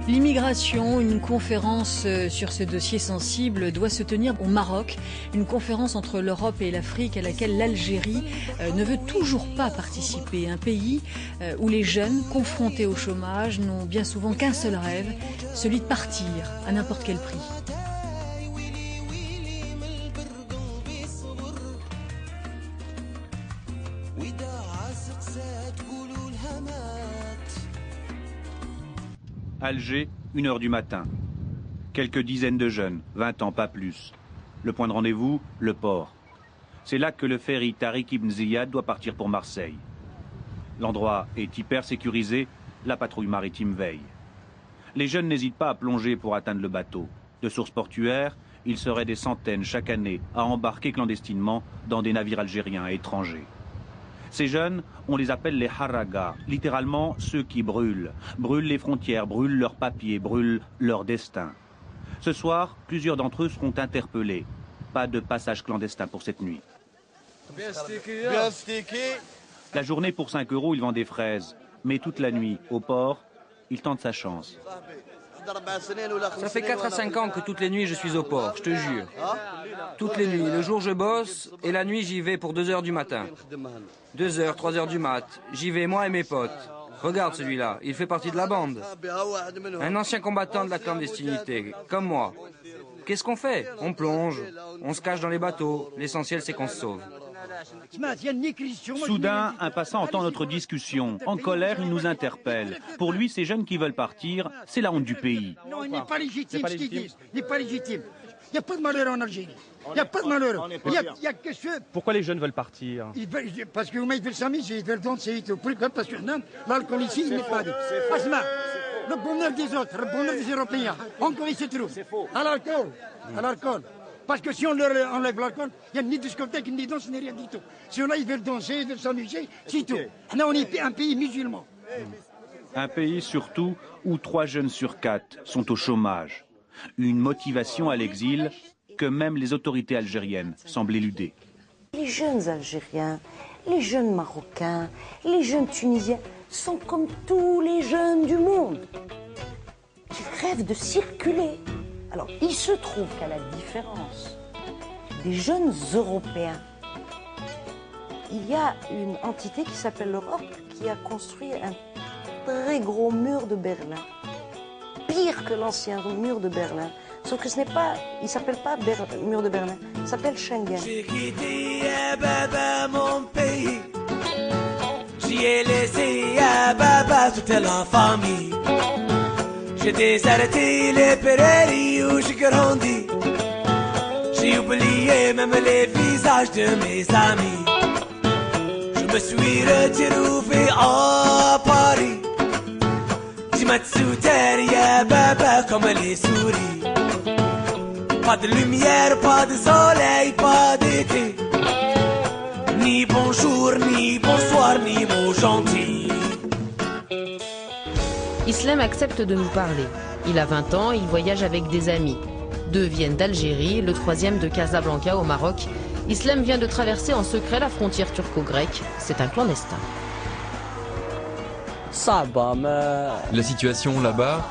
L'immigration, une conférence sur ce dossier sensible doit se tenir au Maroc. Une conférence entre l'Europe et l'Afrique à laquelle l'Algérie ne veut toujours pas participer. Un pays où les jeunes, confrontés au chômage, n'ont bien souvent qu'un seul rêve, celui de partir à n'importe quel prix. Alger, 1 h du matin. Quelques dizaines de jeunes, 20 ans, pas plus. Le point de rendez-vous, le port. C'est là que le ferry Tariq Ibn Ziyad doit partir pour Marseille. L'endroit est hyper sécurisé, la patrouille maritime veille. Les jeunes n'hésitent pas à plonger pour atteindre le bateau. De sources portuaires, il serait des centaines chaque année à embarquer clandestinement dans des navires algériens et étrangers. Ces jeunes, on les appelle les haragas, littéralement ceux qui brûlent. Brûlent les frontières, brûlent leurs papiers, brûlent leur destin. Ce soir, plusieurs d'entre eux seront interpellés. Pas de passage clandestin pour cette nuit. Bien stické. La journée, pour 5 €, il vend des fraises. Mais toute la nuit, au port, il tente sa chance. Ça fait 4 à 5 ans que toutes les nuits je suis au port, je te jure. Toutes les nuits. Le jour je bosse et la nuit j'y vais pour 2 h du matin. 2 h, 3 h du mat. J'y vais moi et mes potes. Regarde celui-là, il fait partie de la bande. Un ancien combattant de la clandestinité, comme moi. Qu'est-ce qu'on fait? On plonge, on se cache dans les bateaux. L'essentiel c'est qu'on se sauve. Soudain, un passant entend notre discussion. En colère, il nous interpelle. Pour lui, ces jeunes qui veulent partir, c'est la honte du pays. Non, il n'est pas légitime ce qu'ils disent. Il n'est pas légitime. Il n'y a pas de malheur en Algérie. Il n'y a pas de malheur. Il y a que ceux... Pourquoi les jeunes veulent partir? Parce qu'ils veulent s'amuser, ils veulent danser et tout. Parce que l'alcool ici, il n'est pas dit. Le bonheur des autres, le bonheur des Européens, encore il se trouve. À l'alcool. À l'alcool. Parce que si on leur enlève l'alcool, il n'y a ni discothèque, ni danse, ni rien du tout. Ceux-là, ils veulent danser, ils veulent s'amuser, c'est tout. Là, on est un pays musulman. Un pays surtout où 3 jeunes sur 4 sont au chômage. Une motivation à l'exil que même les autorités algériennes semblent éluder. Les jeunes Algériens, les jeunes Marocains, les jeunes Tunisiens sont comme tous les jeunes du monde. Ils rêvent de circuler. Alors, il se trouve qu'à la différence des jeunes Européens, il y a une entité qui s'appelle l'Europe qui a construit un très gros mur de Berlin. Pire que l'ancien mur de Berlin. Sauf que ce n'est pas, il ne s'appelle pas mur de Berlin, il s'appelle Schengen. J'ai quitté Baba mon pays. J'y ai laissé à Baba toute la famille. J'ai déserté les prairies où j'ai grandi. J'ai oublié même les visages de mes amis. Je me suis retrouvé à Paris. Dis-moi sous terre, y'a Baba comme les souris. Pas de lumière, pas de soleil, pas d'été. Ni bonjour, ni bonsoir, ni mot gentil. Islem accepte de nous parler. Il a 20 ans, il voyage avec des amis. 2 viennent d'Algérie, le 3e de Casablanca au Maroc. Islem vient de traverser en secret la frontière turco-grecque. C'est un clandestin. La situation là-bas,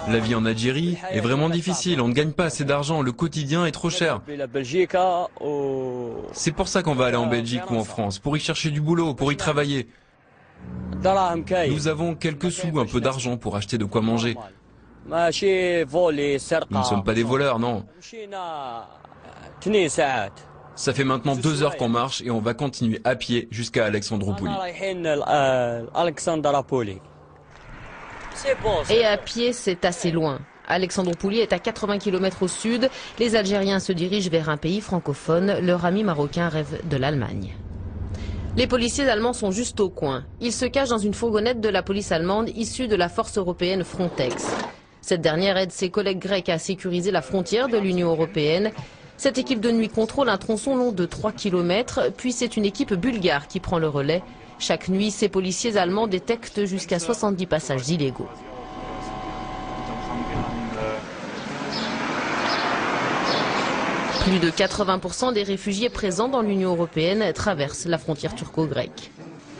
la vie en Algérie est vraiment difficile. On ne gagne pas assez d'argent, le quotidien est trop cher. C'est pour ça qu'on va aller en Belgique ou en France, pour y chercher du boulot, pour y travailler. Nous avons quelques sous, un peu d'argent pour acheter de quoi manger. Nous ne sommes pas des voleurs, non. Ça fait maintenant 2 heures qu'on marche et on va continuer à pied jusqu'à Alexandroupoli. Et à pied, c'est assez loin. Alexandroupoli est à 80 km au sud. Les Algériens se dirigent vers un pays francophone. Leur ami marocain rêve de l'Allemagne. Les policiers allemands sont juste au coin. Ils se cachent dans une fourgonnette de la police allemande issue de la force européenne Frontex. Cette dernière aide ses collègues grecs à sécuriser la frontière de l'Union européenne. Cette équipe de nuit contrôle un tronçon long de 3 km, puis c'est une équipe bulgare qui prend le relais. Chaque nuit, ces policiers allemands détectent jusqu'à 70 passages illégaux. Plus de 80% des réfugiés présents dans l'Union européenne traversent la frontière turco-grecque.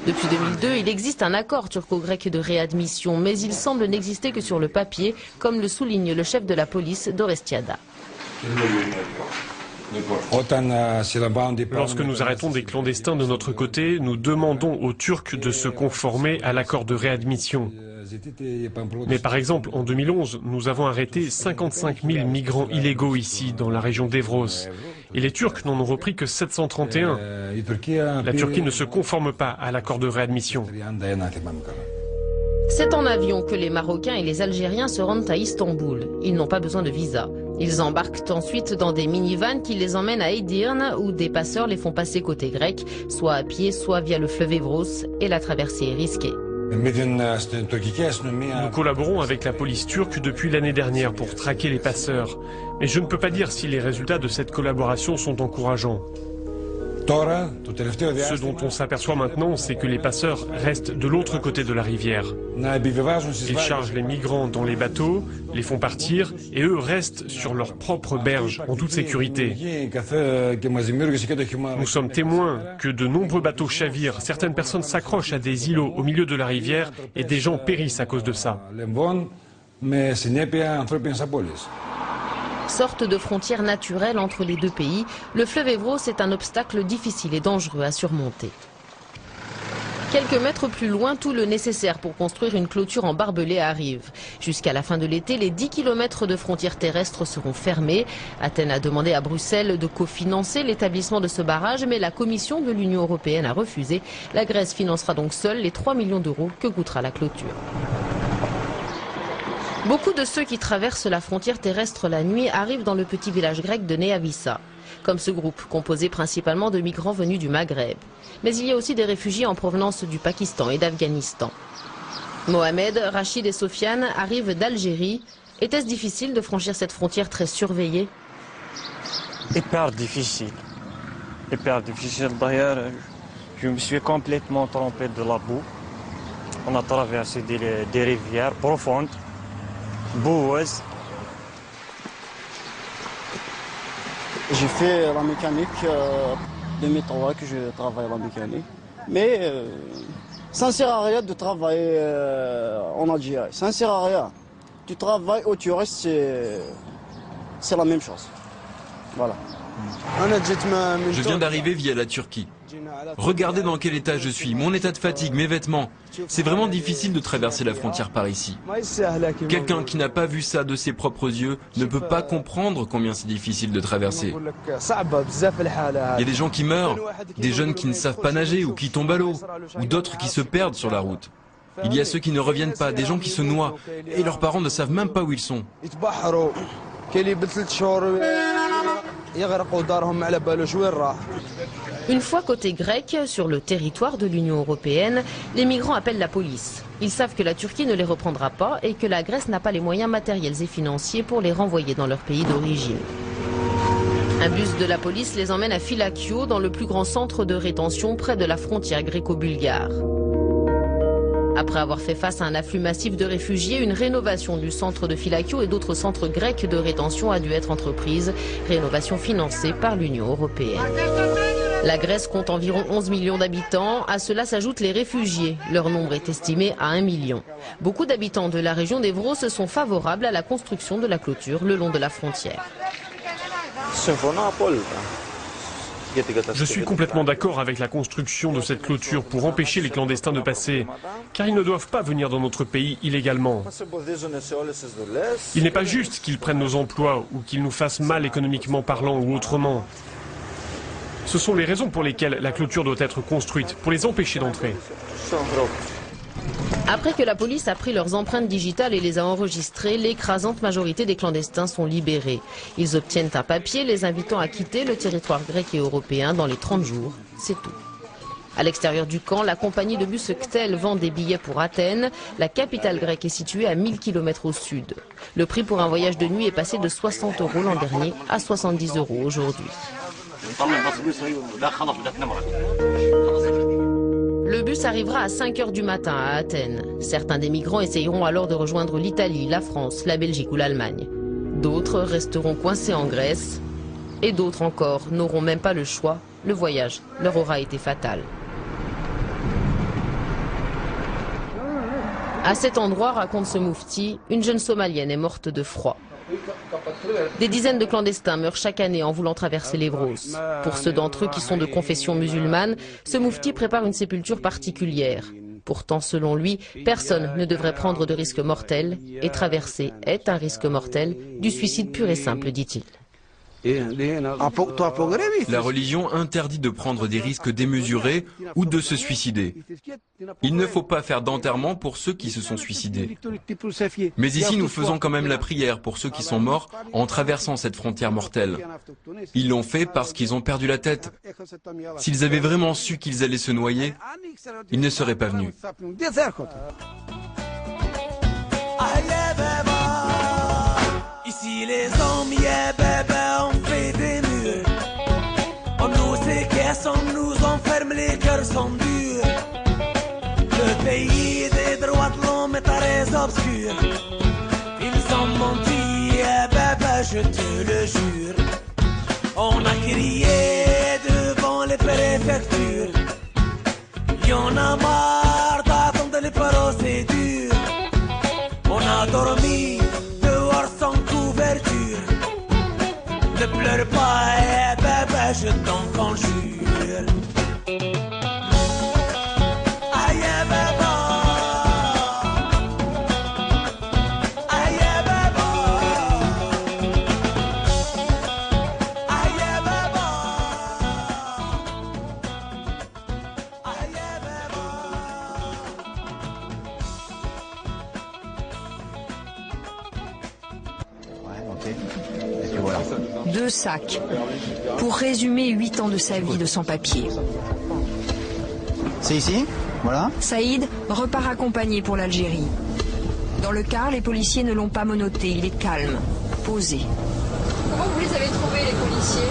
Depuis 2002, il existe un accord turco-grec de réadmission, mais il semble n'exister que sur le papier, comme le souligne le chef de la police d'Orestiada. Lorsque nous arrêtons des clandestins de notre côté, nous demandons aux Turcs de se conformer à l'accord de réadmission. Mais par exemple, en 2011, nous avons arrêté 55 000 migrants illégaux ici, dans la région d'Evros. Et les Turcs n'en ont repris que 731. La Turquie ne se conforme pas à l'accord de réadmission. C'est en avion que les Marocains et les Algériens se rendent à Istanbul. Ils n'ont pas besoin de visa. Ils embarquent ensuite dans des minivans qui les emmènent à Edirne, où des passeurs les font passer côté grec, soit à pied, soit via le fleuve Evros, et la traversée est risquée. Nous collaborons avec la police turque depuis l'année dernière pour traquer les passeurs. Mais je ne peux pas dire si les résultats de cette collaboration sont encourageants. Ce dont on s'aperçoit maintenant, c'est que les passeurs restent de l'autre côté de la rivière. Ils chargent les migrants dans les bateaux, les font partir, et eux restent sur leur propre berge, en toute sécurité. Nous sommes témoins que de nombreux bateaux chavirent, certaines personnes s'accrochent à des îlots au milieu de la rivière, et des gens périssent à cause de ça. Sorte de frontière naturelle entre les deux pays, le fleuve Evros est un obstacle difficile et dangereux à surmonter. Quelques mètres plus loin, tout le nécessaire pour construire une clôture en barbelé arrive. Jusqu'à la fin de l'été, les 10 km de frontières terrestres seront fermés. Athènes a demandé à Bruxelles de cofinancer l'établissement de ce barrage, mais la Commission de l'Union européenne a refusé. La Grèce financera donc seule les 3 millions d'euros que coûtera la clôture. Beaucoup de ceux qui traversent la frontière terrestre la nuit arrivent dans le petit village grec de Neavissa, comme ce groupe composé principalement de migrants venus du Maghreb. Mais il y a aussi des réfugiés en provenance du Pakistan et d'Afghanistan. Mohamed, Rachid et Sofiane arrivent d'Algérie. Était-ce difficile de franchir cette frontière très surveillée? Hyper difficile. Hyper difficile. D'ailleurs, je me suis complètement trempé de la boue. On a traversé des rivières profondes. Boueuses. J'ai fait la mécanique 2003 que je travaille la mécanique. Mais ça ne sert à rien de travailler en Algérie. Ça ne sert à rien. Tu travailles ou tu restes, c'est la même chose. Voilà. Je viens d'arriver via la Turquie. Regardez dans quel état je suis, mon état de fatigue, mes vêtements. C'est vraiment difficile de traverser la frontière par ici. Quelqu'un qui n'a pas vu ça de ses propres yeux ne peut pas comprendre combien c'est difficile de traverser. Il y a des gens qui meurent, des jeunes qui ne savent pas nager ou qui tombent à l'eau, ou d'autres qui se perdent sur la route. Il y a ceux qui ne reviennent pas, des gens qui se noient, et leurs parents ne savent même pas où ils sont. Une fois côté grec, sur le territoire de l'Union européenne, les migrants appellent la police. Ils savent que la Turquie ne les reprendra pas et que la Grèce n'a pas les moyens matériels et financiers pour les renvoyer dans leur pays d'origine. Un bus de la police les emmène à Fylakio, dans le plus grand centre de rétention près de la frontière gréco-bulgare. Après avoir fait face à un afflux massif de réfugiés, une rénovation du centre de Fylakio et d'autres centres grecs de rétention a dû être entreprise, rénovation financée par l'Union européenne. La Grèce compte environ 11 millions d'habitants, à cela s'ajoutent les réfugiés. Leur nombre est estimé à 1 million. Beaucoup d'habitants de la région d'Evros sont favorables à la construction de la clôture le long de la frontière. Je suis complètement d'accord avec la construction de cette clôture pour empêcher les clandestins de passer, car ils ne doivent pas venir dans notre pays illégalement. Il n'est pas juste qu'ils prennent nos emplois ou qu'ils nous fassent mal économiquement parlant ou autrement. Ce sont les raisons pour lesquelles la clôture doit être construite, pour les empêcher d'entrer. Après que la police a pris leurs empreintes digitales et les a enregistrées, l'écrasante majorité des clandestins sont libérés. Ils obtiennent un papier les invitant à quitter le territoire grec et européen dans les 30 jours. C'est tout. À l'extérieur du camp, la compagnie de bus Ktel vend des billets pour Athènes. La capitale grecque est située à 1000 km au sud. Le prix pour un voyage de nuit est passé de 60 € l'an dernier à 70 € aujourd'hui. Le bus arrivera à 5 h du matin à Athènes. Certains des migrants essayeront alors de rejoindre l'Italie, la France, la Belgique ou l'Allemagne. D'autres resteront coincés en Grèce. Et d'autres encore n'auront même pas le choix. Le voyage leur aura été fatal. À cet endroit, raconte ce moufti, une jeune Somalienne est morte de froid. Des dizaines de clandestins meurent chaque année en voulant traverser l'Evros. Pour ceux d'entre eux qui sont de confession musulmane, ce moufti prépare une sépulture particulière. Pourtant, selon lui, personne ne devrait prendre de risque mortel, et traverser est un risque mortel, du suicide pur et simple, dit-il. La religion interdit de prendre des risques démesurés ou de se suicider. Il ne faut pas faire d'enterrement pour ceux qui se sont suicidés. Mais ici, nous faisons quand même la prière pour ceux qui sont morts en traversant cette frontière mortelle. Ils l'ont fait parce qu'ils ont perdu la tête. S'ils avaient vraiment su qu'ils allaient se noyer, ils ne seraient pas venus. Ici les hommes, yeah, bébé, on fait des murs. On nous séquestre, on nous enferme, les cœurs sont durs. Le pays des droits de l'homme est très obscur. Ils ont menti, yeah, bébé, je te le jure. On a crié devant les préfectures. Y'en a marre d'attendre les procédures. On a dormi dehors sans couverture. Ne pleure pas, eh, bébé, je t'en conjure. Aïe, bébé. Aïe, bébé. Aïe, bébé. Deux sacs. Pour résumer 8 ans de sa vie de sans-papier. C'est ici, voilà. Saïd repart accompagné pour l'Algérie. Dans le car, les policiers ne l'ont pas menotté. Il est calme, posé. Comment vous les avez trouvés, les policiers?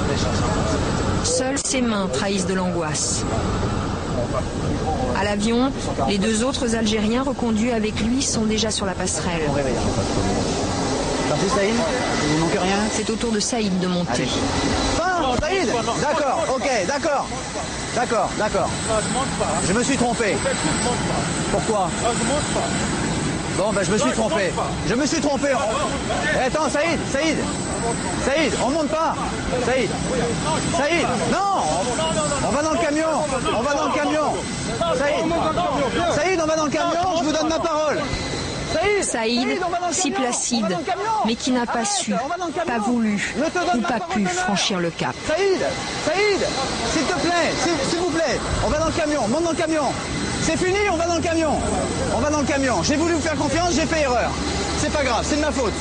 Seules ses mains trahissent de l'angoisse. À l'avion, les deux autres Algériens reconduits avec lui sont déjà sur la passerelle. Merci Saïd, il ne manque rien. C'est au tour de Saïd de monter. Fin, Saïd. D'accord, ok, d'accord. D'accord, d'accord. Je me suis trompé. Pourquoi? Bon, ben je me suis trompé. Je me suis trompé. Eh, attends, Saïd, Saïd. Saïd, on monte pas. Saïd. Saïd, non. On va dans le camion. On va dans le camion. Saïd. Saïd, on va dans le camion, je vous donne ma parole. Saïd, si placide, mais qui n'a pas su, pas voulu ou pas pu franchir le cap. Saïd, Saïd, s'il te plaît, s'il vous plaît, on va dans le camion, monte dans le camion. C'est fini, on va dans le camion. On va dans le camion. J'ai voulu vous faire confiance, j'ai fait erreur. C'est pas grave, c'est de ma faute.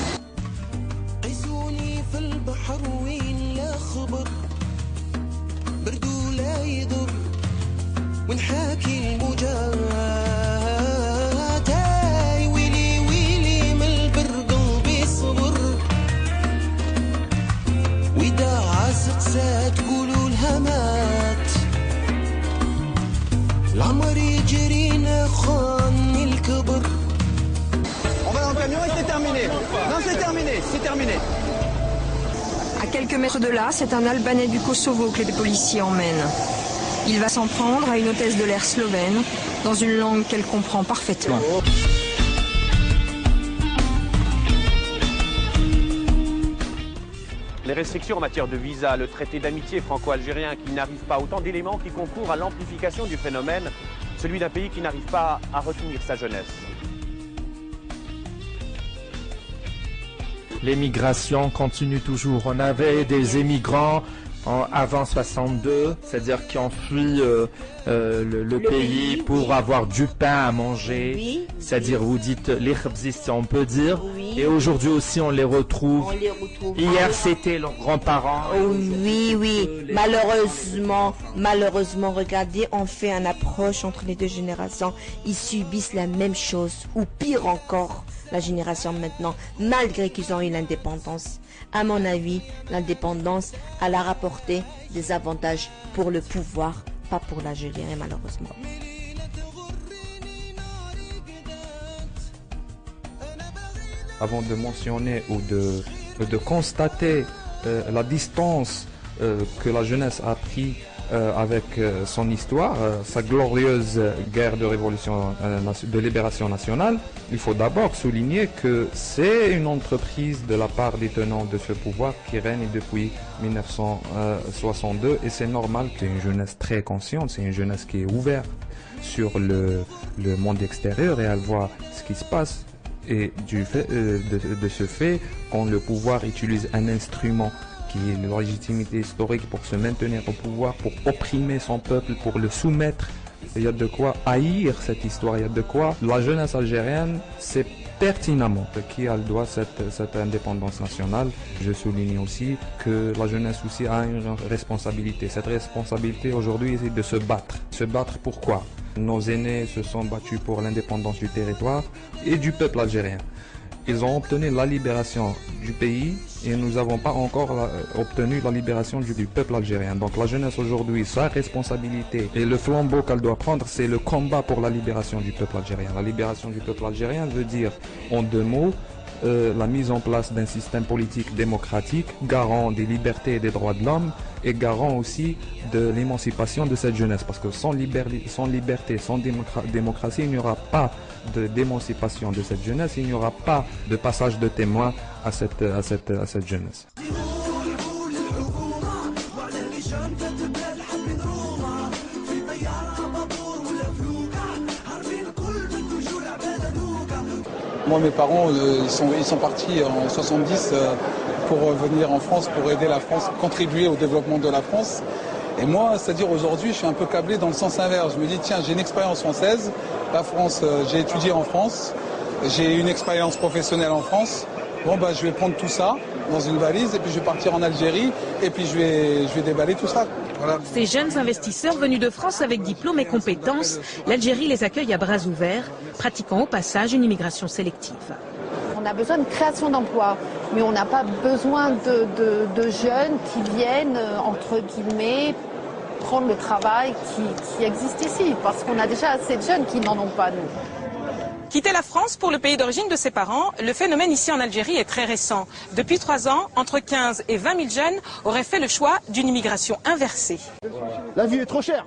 On va dans le camion et c'est terminé. Non, c'est terminé, c'est terminé. À quelques mètres de là, c'est un Albanais du Kosovo que les policiers emmènent. Il va s'en prendre à une hôtesse de l'air slovène, dans une langue qu'elle comprend parfaitement. Les restrictions en matière de visa, le traité d'amitié franco-algérien qui n'arrive pas, autant d'éléments qui concourent à l'amplification du phénomène, celui d'un pays qui n'arrive pas à retenir sa jeunesse. L'émigration continue toujours. On avait des émigrants avant 62, c'est-à-dire qui ont fui le pays pour avoir du pain à manger, oui. C'est-à-dire vous dites les khbzistes, on peut dire, oui. Et aujourd'hui aussi on les retrouve. Hier c'était leurs grands-parents. Oui, oui, malheureusement, regardez, on fait une approche entre les deux générations, ils subissent la même chose, ou pire encore, la génération maintenant, malgré qu'ils ont eu l'indépendance. À mon avis, l'indépendance, elle a rapporté des avantages pour le pouvoir, pas pour l'Algérie, malheureusement. Avant de mentionner ou de constater la distance que la jeunesse a pris avec son histoire, sa glorieuse guerre de libération nationale, il faut d'abord souligner que c'est une entreprise de la part des tenants de ce pouvoir qui règne depuis 1962 et c'est normal. C'est une jeunesse très consciente, c'est une jeunesse qui est ouverte sur le monde extérieur et elle voit ce qui se passe. Et de ce fait, quand le pouvoir utilise un instrument qui est la légitimité historique pour se maintenir au pouvoir, pour opprimer son peuple, pour le soumettre, il y a de quoi haïr cette histoire, il y a de quoi la jeunesse algérienne sait pertinemment qui elle doit cette indépendance nationale. Je souligne aussi que la jeunesse aussi a une responsabilité. Cette responsabilité aujourd'hui, c'est de se battre. Se battre pourquoi ? Nos aînés se sont battus pour l'indépendance du territoire et du peuple algérien. Ils ont obtenu la libération du pays et nous n'avons pas encore obtenu la libération du peuple algérien. Donc la jeunesse aujourd'hui, sa responsabilité et le flambeau qu'elle doit prendre, c'est le combat pour la libération du peuple algérien. La libération du peuple algérien veut dire, en deux mots, la mise en place d'un système politique démocratique, garant des libertés et des droits de l'homme et garant aussi de l'émancipation de cette jeunesse. Parce que sans liberté, sans démocratie, il n'y aura pas d'émancipation de cette jeunesse, il n'y aura pas de passage de témoin à cette jeunesse. Moi, mes parents, ils sont partis en 70 pour venir en France, pour aider la France, contribuer au développement de la France. Et moi, c'est-à-dire aujourd'hui, je suis un peu câblé dans le sens inverse. Je me dis, tiens, j'ai une expérience française. La France, j'ai étudié en France. J'ai une expérience professionnelle en France. Bon, bah, je vais prendre tout ça dans une valise et puis je vais partir en Algérie et puis je vais déballer tout ça. Voilà. Ces jeunes investisseurs venus de France avec diplôme et compétences, l'Algérie les accueille à bras ouverts, pratiquant au passage une immigration sélective. On a besoin de création d'emplois, mais on n'a pas besoin de jeunes qui viennent, entre guillemets, prendre le travail qui existe ici, parce qu'on a déjà assez de jeunes qui n'en ont pas, nous. Quitter la France pour le pays d'origine de ses parents, le phénomène ici en Algérie est très récent. Depuis 3 ans, entre 15 et 20 000 jeunes auraient fait le choix d'une immigration inversée. La vie est trop chère.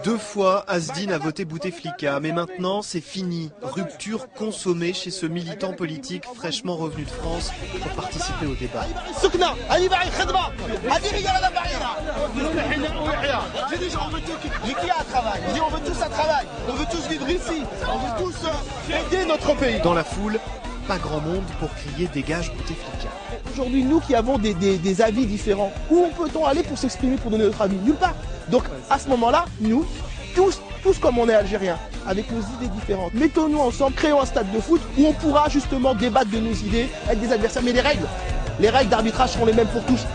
2 fois, Asdine a voté Bouteflika, mais maintenant c'est fini. Rupture consommée chez ce militant politique fraîchement revenu de France pour participer au débat. J'ai dit, on veut tous un travail, on veut tous vivre ici, on veut tous aider notre pays. Dans la foule, pas grand monde pour crier dégage Bouteflika. Aujourd'hui, nous qui avons des avis différents, où peut-on aller pour s'exprimer, pour donner notre avis? Nulle part. Donc à ce moment-là, nous, tous comme on est algériens, avec nos idées différentes, mettons-nous ensemble, créons un stade de foot où on pourra justement débattre de nos idées, être des adversaires. Mais les règles d'arbitrage seront les mêmes pour tous.